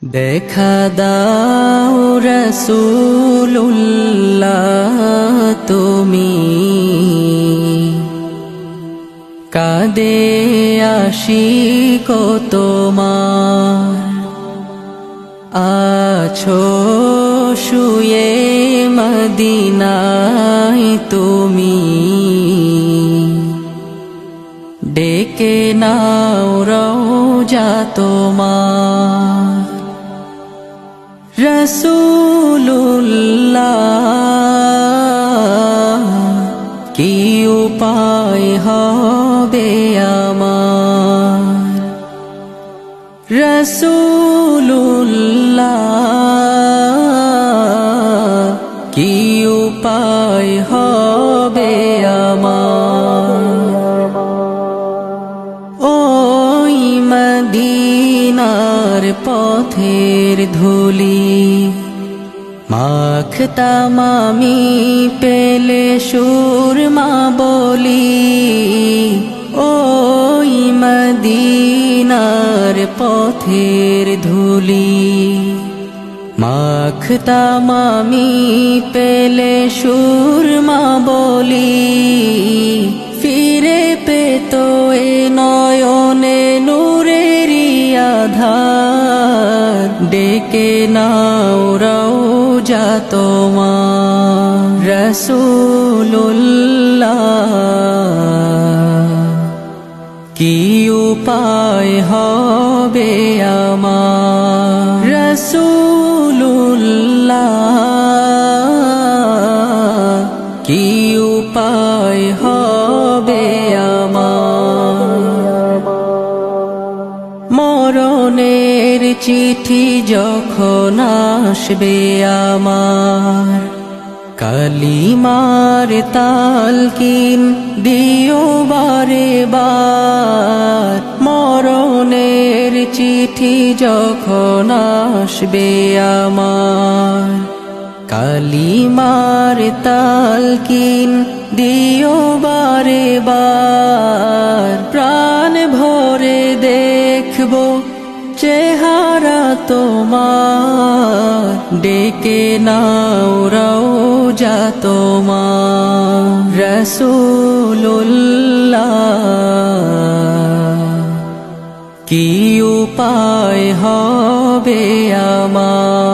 দেখা দাও রাসূলুল্লাহ তুমি, কাঁদে আশিক তোমার। আছো শুয়ে মদিনায় তুমি, ডেকে নাও রওজা তোমার। রাসূলুল্লাহ কি উপায় হবে আমার, রাসূলুল্লাহ কি উপায় হবে আমার। ওই মদিনার পথের ধুলি মাখতাম আমি, পেলে সুরমা বলি। ওই মদিনার পথের ধুলি মাখতাম আমি, পেলে সুরমা বলি। ফিরে পেত এ নয়নে নূরেরি আধার, ডেকে নাও রওজা তোমার। রাসূলুল্লাহ কি উপায় হবে আমার, রাসূলুল্লাহ কি উপায় হবে আমার। মরণের চিঠি যখন আসবে আমার, কালিমার তালকিন দিও বারে বার। মরণের চিঠি যখন আসবে আমার, কালিমার তালকিন দিও বারে বার। প্রাণ ভরে দেখবো চেহারা তোমার, ডেকে নাও রওজা তোমার। রাসূলুল্লাহ কি উপায় হবে আমার।